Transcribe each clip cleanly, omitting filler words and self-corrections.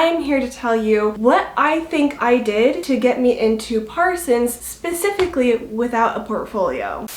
am here to tell you what I think I did to get me into Parsons, specifically without a portfolio.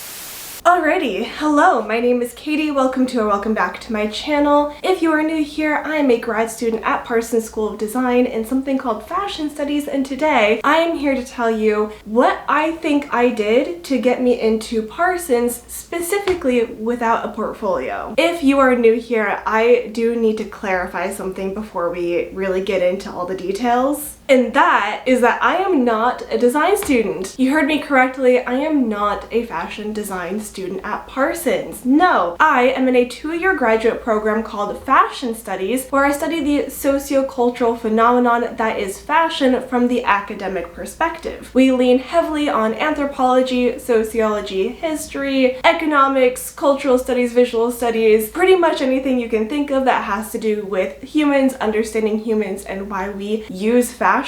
Alrighty, hello, my name is Katie. Welcome back to my channel. If you are new here, I am a grad student at Parsons School of Design in something called Fashion Studies, and today I am here to tell you what I think I did to get me into Parsons, specifically without a portfolio. If you are new here, I do need to clarify something before we really get into all the details. And that is that I am not a design student. You heard me correctly, I am not a fashion design student at Parsons. No, I am in a 2-year graduate program called Fashion Studies, where I study the sociocultural phenomenon that is fashion from the academic perspective. We lean heavily on anthropology, sociology, history, economics, cultural studies, visual studies, pretty much anything you can think of that has to do with humans, understanding humans, and why we use fashion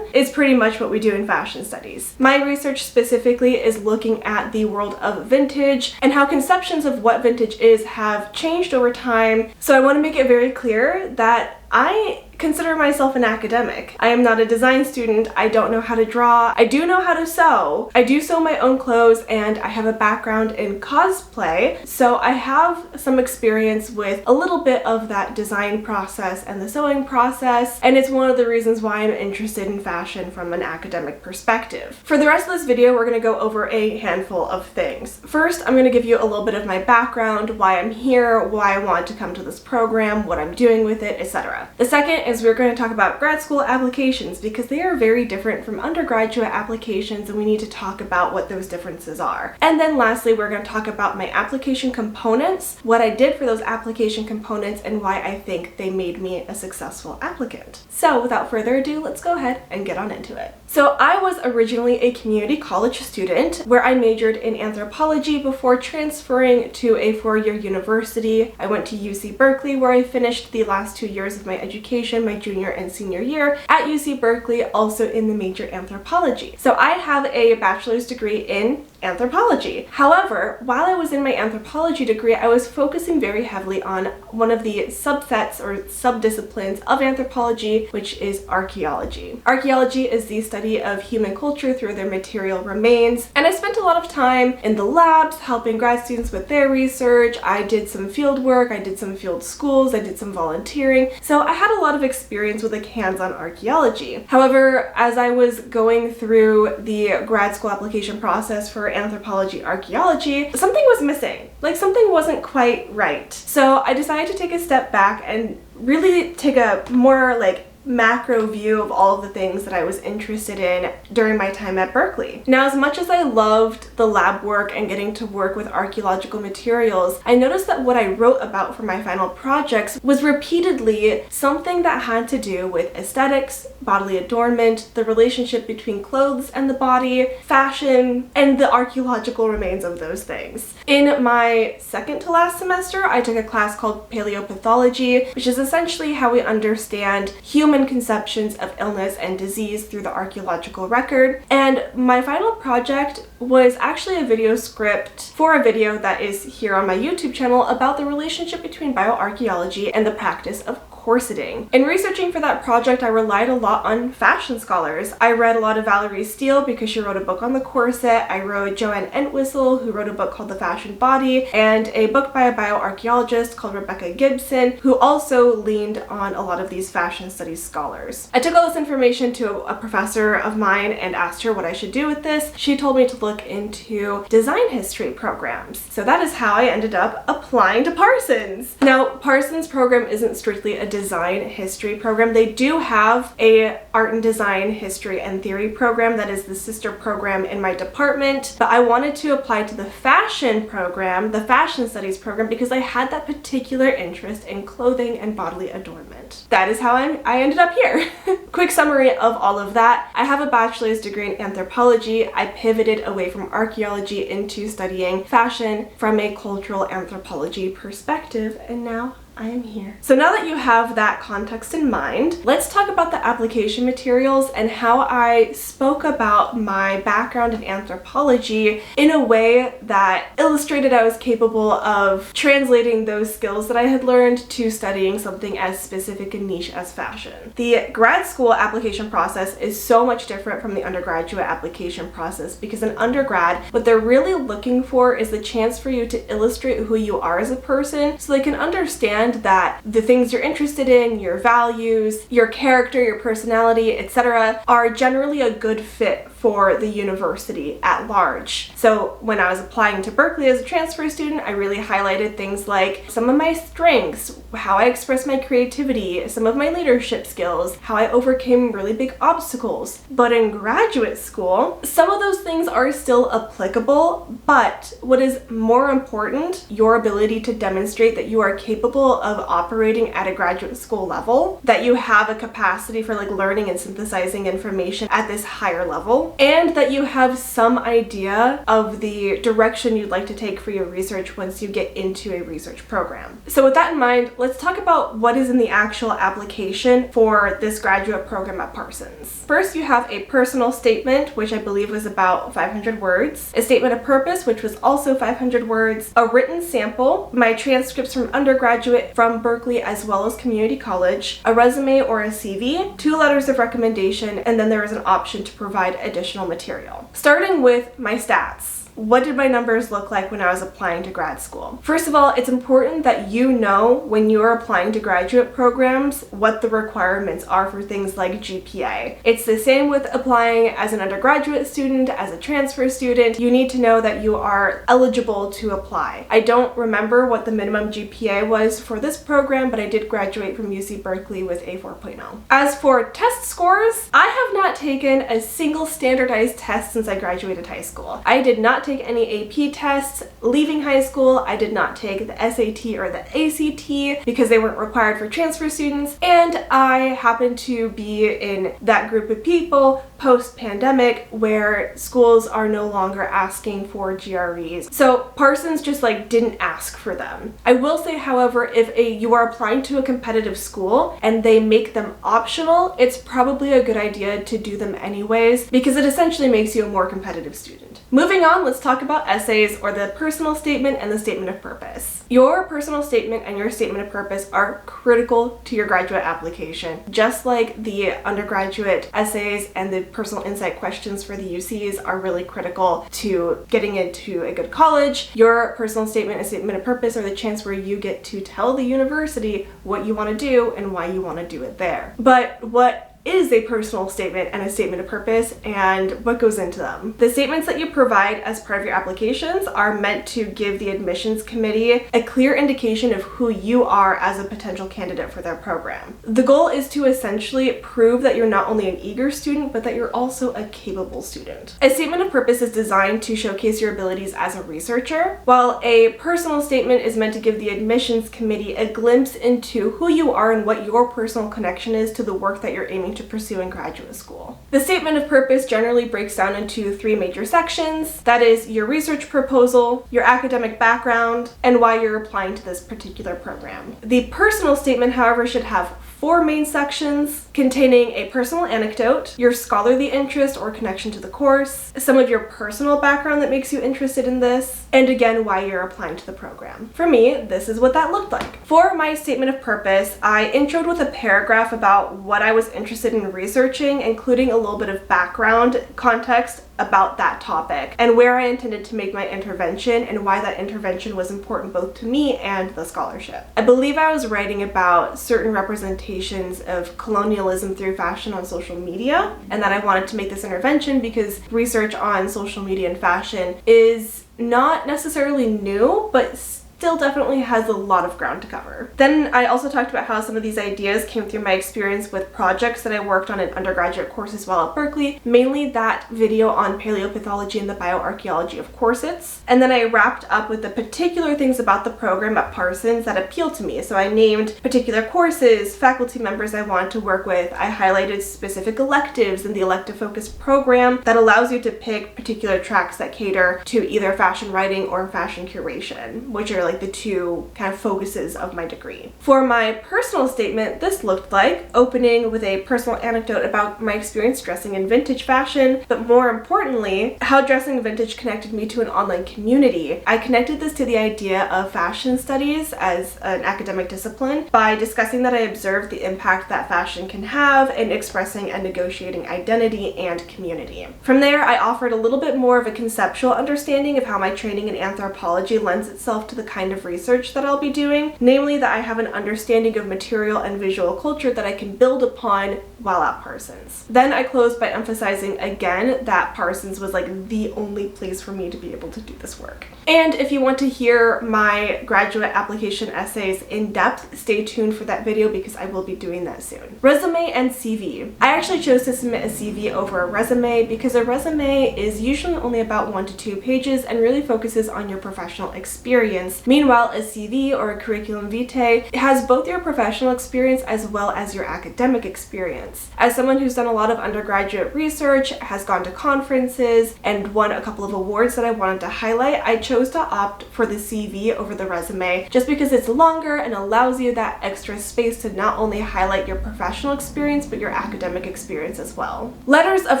is pretty much what we do in fashion studies. My research specifically is looking at the world of vintage and how conceptions of what vintage is have changed over time. So I want to make it very clear that I consider myself an academic. I am not a design student. I don't know how to draw. I do know how to sew. I do sew my own clothes, and I have a background in cosplay, so I have some experience with a little bit of that design process and the sewing process, and it's one of the reasons why I'm interested in fashion from an academic perspective. For the rest of this video, we're going to go over a handful of things. First, I'm going to give you a little bit of my background, why I'm here, why I want to come to this program, what I'm doing with it, etc. The second is we're going to talk about grad school applications because they are very different from undergraduate applications, and we need to talk about what those differences are. And then lastly, we're going to talk about my application components, what I did for those application components, and why I think they made me a successful applicant. So without further ado, let's go ahead and get on into it. So I was originally a community college student where I majored in anthropology before transferring to a 4-year university. I went to UC Berkeley, where I finished the last 2 years of my education, my junior and senior year at UC Berkeley, also in the major anthropology. So I have a bachelor's degree in anthropology. However, while I was in my anthropology degree, I was focusing very heavily on one of the subsets or subdisciplines of anthropology, which is archaeology. Archaeology is the study of human culture through their material remains, and I spent a lot of time in the labs helping grad students with their research. I did some field work, I did some field schools, I did some volunteering, so I had a lot of experience with like hands-on archaeology. However, as I was going through the grad school application process for anthropology archaeology, something was missing. Like, something wasn't quite right. So I decided to take a step back and really take a more like macro view of all of the things that I was interested in during my time at Berkeley. Now, as much as I loved the lab work and getting to work with archaeological materials, I noticed that what I wrote about for my final projects was repeatedly something that had to do with aesthetics, bodily adornment, the relationship between clothes and the body, fashion, and the archaeological remains of those things. In my second to last semester, I took a class called paleopathology, which is essentially how we understand human conceptions of illness and disease through the archaeological record. And my final project was actually a video script for a video that is here on my YouTube channel about the relationship between bioarchaeology and the practice of corseting. In researching for that project, I relied a lot on fashion scholars. I read a lot of Valerie Steele because she wrote a book on the corset. I wrote Joanne Entwistle, who wrote a book called The Fashion Body, and a book by a bioarchaeologist called Rebecca Gibson, who also leaned on a lot of these fashion studies scholars. I took all this information to a professor of mine and asked her what I should do with this. She told me to look into design history programs. So that is how I ended up applying to Parsons. Now, Parsons program isn't strictly a design history program. They do have a art and design history and theory program that is the sister program in my department, but I wanted to apply to the fashion program, the fashion studies program, because I had that particular interest in clothing and bodily adornment. That is how I ended up here. Quick summary of all of that. I have a bachelor's degree in anthropology. I pivoted away from archaeology into studying fashion from a cultural anthropology perspective, and now I am here. So now that you have that context in mind, let's talk about the application materials and how I spoke about my background in anthropology in a way that illustrated I was capable of translating those skills that I had learned to studying something as specific and niche as fashion. The grad school application process is so much different from the undergraduate application process because in undergrad, what they're really looking for is the chance for you to illustrate who you are as a person so they can understand that the things you're interested in, your values, your character, your personality, etc., are generally a good fit for the university at large. So when I was applying to Berkeley as a transfer student, I really highlighted things like some of my strengths, how I express my creativity, some of my leadership skills, how I overcame really big obstacles. But in graduate school, some of those things are still applicable, but what is more important, your ability to demonstrate that you are capable of operating at a graduate school level, that you have a capacity for like learning and synthesizing information at this higher level, and that you have some idea of the direction you'd like to take for your research once you get into a research program. So with that in mind, let's talk about what is in the actual application for this graduate program at Parsons. First, you have a personal statement, which I believe was about 500 words, a statement of purpose, which was also 500 words, a written sample, my transcripts from undergraduate from Berkeley as well as community college, a resume or a CV, 2 letters of recommendation, and then there is an option to provide additional material. Starting with my stats. What did my numbers look like when I was applying to grad school? First of all, it's important that you know when you are applying to graduate programs what the requirements are for things like GPA. It's the same with applying as an undergraduate student, as a transfer student. You need to know that you are eligible to apply. I don't remember what the minimum GPA was for this program, but I did graduate from UC Berkeley with a 4.0. As for test scores, I have not taken a single standardized test since I graduated high school. I did not take any AP tests leaving high school. I did not take the SAT or the ACT because they weren't required for transfer students, and I happened to be in that group of people post-pandemic where schools are no longer asking for GREs. So Parsons just like didn't ask for them. I will say, however, if you are applying to a competitive school and they make them optional, it's probably a good idea to do them anyways because it essentially makes you a more competitive student. Moving on, let's talk about essays, or the personal statement and the statement of purpose. Your personal statement and your statement of purpose are critical to your graduate application. Just like the undergraduate essays and the personal insight questions for the UCs are really critical to getting into a good college, your personal statement and statement of purpose are the chance where you get to tell the university what you want to do and why you want to do it there. But what is a personal statement and a statement of purpose, and what goes into them? The statements that you provide as part of your applications are meant to give the admissions committee a clear indication of who you are as a potential candidate for their program. The goal is to essentially prove that you're not only an eager student, but that you're also a capable student. A statement of purpose is designed to showcase your abilities as a researcher, while a personal statement is meant to give the admissions committee a glimpse into who you are and what your personal connection is to the work that you're aiming to pursue in graduate school. The statement of purpose generally breaks down into 3 major sections. That is your research proposal, your academic background, and why you're applying to this particular program. The personal statement, however, should have 4 main sections containing a personal anecdote, your scholarly interest or connection to the course, some of your personal background that makes you interested in this, and again, why you're applying to the program. For me, this is what that looked like. For my statement of purpose, I introed with a paragraph about what I was interested in researching, including a little bit of background context about that topic and where I intended to make my intervention and why that intervention was important both to me and the scholarship. I believe I was writing about certain representations of colonialism through fashion on social media, and that I wanted to make this intervention because research on social media and fashion is not necessarily new, but still definitely has a lot of ground to cover. Then I also talked about how some of these ideas came through my experience with projects that I worked on in undergraduate courses while at Berkeley, mainly that video on paleopathology and the bioarchaeology of corsets. And then I wrapped up with the particular things about the program at Parsons that appealed to me. So I named particular courses, faculty members I wanted to work with. I highlighted specific electives in the elective focused program that allows you to pick particular tracks that cater to either fashion writing or fashion curation, which are like the two kind of focuses of my degree. For my personal statement, this looked like opening with a personal anecdote about my experience dressing in vintage fashion, but more importantly, how dressing vintage connected me to an online community. I connected this to the idea of fashion studies as an academic discipline by discussing that I observed the impact that fashion can have in expressing and negotiating identity and community. From there, I offered a little bit more of a conceptual understanding of how my training in anthropology lends itself to the kind of research that I'll be doing, namely that I have an understanding of material and visual culture that I can build upon while at Parsons. Then I closed by emphasizing again that Parsons was like the only place for me to be able to do this work. And if you want to hear my graduate application essays in depth, stay tuned for that video because I will be doing that soon. Resume and CV. I actually chose to submit a CV over a resume because a resume is usually only about 1 to 2 pages and really focuses on your professional experience. Meanwhile, a CV or a curriculum vitae has both your professional experience as well as your academic experience. As someone who's done a lot of undergraduate research, has gone to conferences, and won a couple of awards that I wanted to highlight, I chose to opt for the CV over the resume just because it's longer and allows you that extra space to not only highlight your professional experience but your academic experience as well. Letters of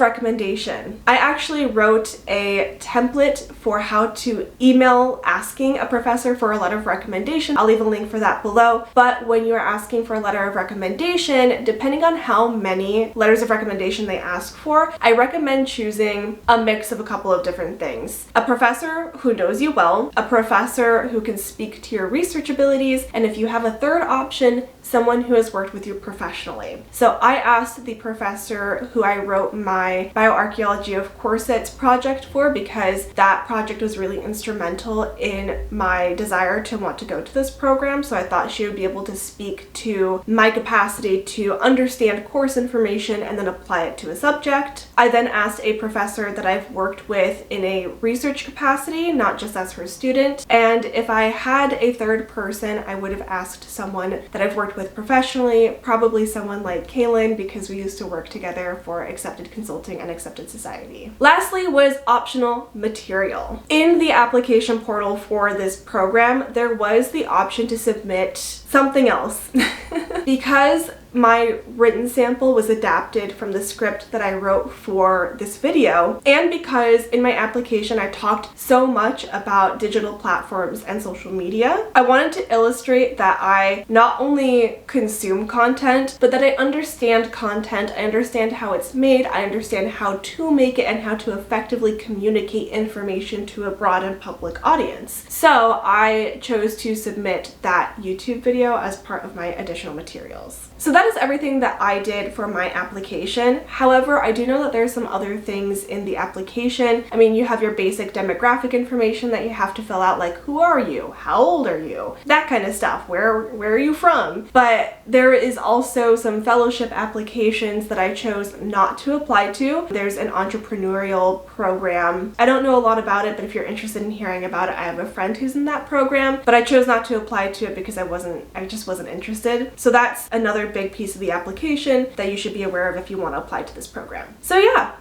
recommendation. I actually wrote a template for how to email asking a professor for a letter of recommendation. I'll leave a link for that below. But when you're asking for a letter of recommendation, depending on how many letters of recommendation they ask for, I recommend choosing a mix of a couple of different things. A professor who knows you well, a professor who can speak to your research abilities, and if you have a third option, someone who has worked with you professionally. So I asked the professor who I wrote my bioarchaeology of corsets project for because that project was really instrumental in my desire to want to go to this program, so I thought she would be able to speak to my capacity to understand course information and then apply it to a subject. I then asked a professor that I've worked with in a research capacity, not just as her student, and if I had a third person, I would have asked someone that I've worked with professionally, probably someone like Kaylin, because we used to work together for Accepted Consulting and Accepted Society. Lastly was optional material. In the application portal for this program, there was the option to submit something else. Because my written sample was adapted from the script that I wrote for this video, and because in my application I talked so much about digital platforms and social media, I wanted to illustrate that I not only consume content, but that I understand content, I understand how it's made, I understand how to make it, and how to effectively communicate information to a broad and public audience. So I chose to submit that YouTube video as part of my additional materials. So that is everything that I did for my application. However, I do know that there's some other things in the application. I mean, you have your basic demographic information that you have to fill out, like who are you? How old are you? That kind of stuff. Where are you from? But there is also some fellowship applications that I chose not to apply to. There's an entrepreneurial program. I don't know a lot about it, but if you're interested in hearing about it, I have a friend who's in that program, but I chose not to apply to it because I just wasn't interested. So that's another big piece of the application that you should be aware of if you want to apply to this program. So yeah,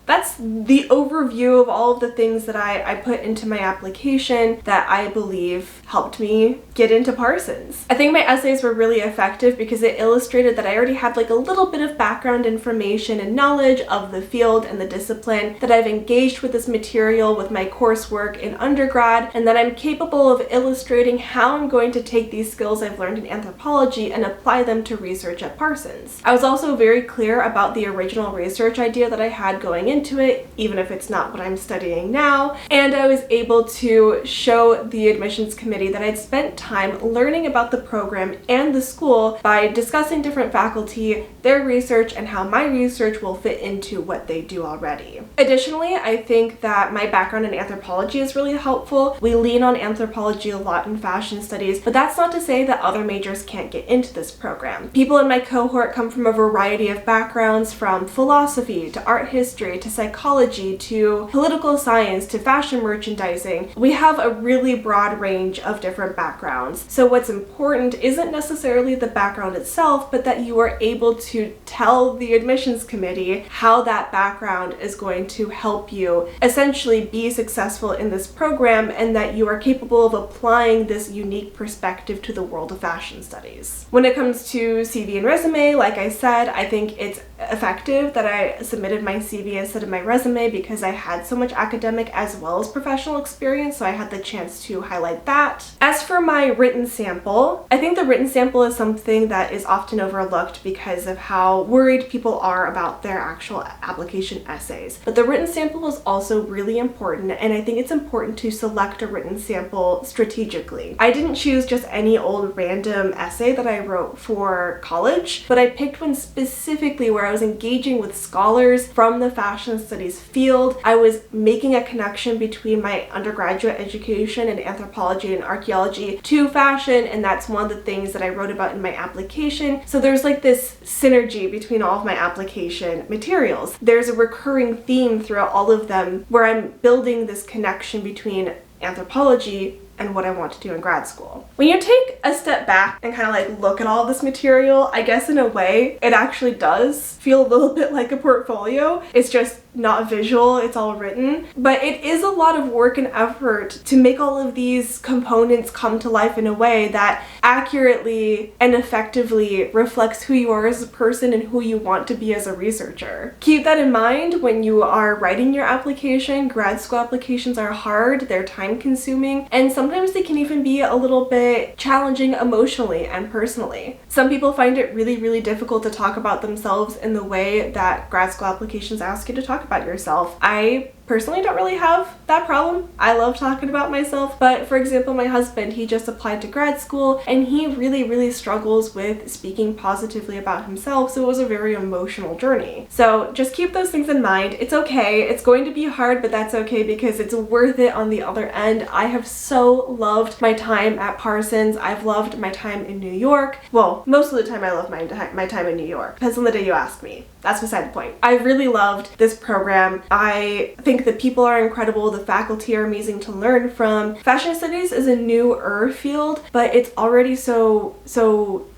that's the overview of all of the things that I put into my application that I believe helped me get into Parsons. I think my essays were really effective because it illustrated that I already had like a little bit of background information and knowledge of the field and the discipline, that I've engaged with this material with my coursework in undergrad, and that I'm capable of illustrating how I'm going to take these skills I've learned in anthropology and apply them to research at Parsons. I was also very clear about the original research idea that I had going into it, even if it's not what I'm studying now, and I was able to show the admissions committee that I'd spent time learning about the program and the school by discussing different faculty, their research, and how my research will fit into what they do already. Additionally, I think that my background in anthropology is really helpful. We lean on anthropology a lot in fashion studies, but that's not to say that other majors can't get into this program. People in my cohort come from a variety of backgrounds, from philosophy to art history to psychology to political science to fashion merchandising. We have a really broad range of different backgrounds. So what's important isn't necessarily the background itself, but that you are able to tell the admissions committee how that background is going to help you essentially be successful in this program, and that you are capable of applying this unique perspective to the world of fashion studies. When it comes to CV and resume, like I said, I think it's effective that I submitted my CV instead of my resume because I had so much academic as well as professional experience, so I had the chance to highlight that. As for my written sample, I think the written sample is something that is often overlooked because of how worried people are about their actual application essays. But the written sample is also really important, and I think it's important to select a written sample strategically. I didn't choose just any old random essay that I wrote for college, but I picked one specifically where I was engaging with scholars from the fashion studies field. I was making a connection between my undergraduate education in anthropology and archaeology to fashion, and that's one of the things that I wrote about in my application. So there's like this synergy between all of my application materials. There's a recurring theme throughout all of them where I'm building this connection between anthropology and what I want to do in grad school. When you take a step back and kind of like look at all of this material, I guess in a way it actually does feel a little bit like a portfolio. It's just not visual, it's all written. But it is a lot of work and effort to make all of these components come to life in a way that accurately and effectively reflects who you are as a person and who you want to be as a researcher. Keep that in mind when you are writing your application. Grad school applications are hard, they're time consuming, and sometimes they can even be a little bit challenging emotionally and personally. Some people find it really, really difficult to talk about themselves in the way that grad school applications ask you to talk about yourself. I personally don't really have that problem. I love talking about myself, but for example, my husband, he just applied to grad school and he really struggles with speaking positively about himself, so it was a very emotional journey. So just keep those things in mind. It's okay. It's going to be hard, but that's okay because it's worth it on the other end. I have so loved my time at Parsons. I've loved my time in New York. Well, most of the time I love my time in New York. Depends on the day you ask me. That's beside the point. I really loved this program. I think the people are incredible, the faculty are amazing to learn from. Fashion studies is a newer field, but it's already so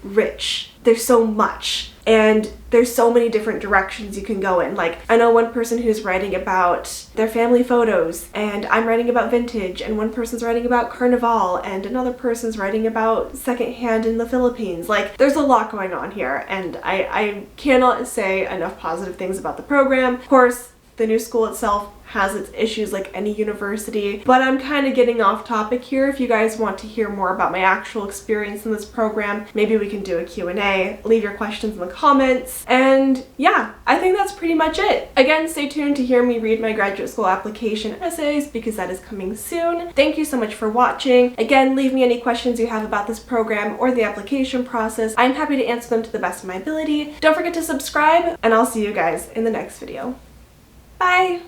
rich. There's so much, and there's so many different directions you can go in. Like, I know one person who's writing about their family photos, and I'm writing about vintage, and one person's writing about carnival, and another person's writing about secondhand in the Philippines. Like, there's a lot going on here, and I cannot say enough positive things about the program. Of course, the new school itself has its issues like any university, but I'm kind of getting off topic here. If you guys want to hear more about my actual experience in this program, maybe we can do a Q&A. Leave your questions in the comments. And yeah, I think that's pretty much it. Again, stay tuned to hear me read my graduate school application essays because that is coming soon. Thank you so much for watching. Again, leave me any questions you have about this program or the application process. I'm happy to answer them to the best of my ability. Don't forget to subscribe, and I'll see you guys in the next video. Bye!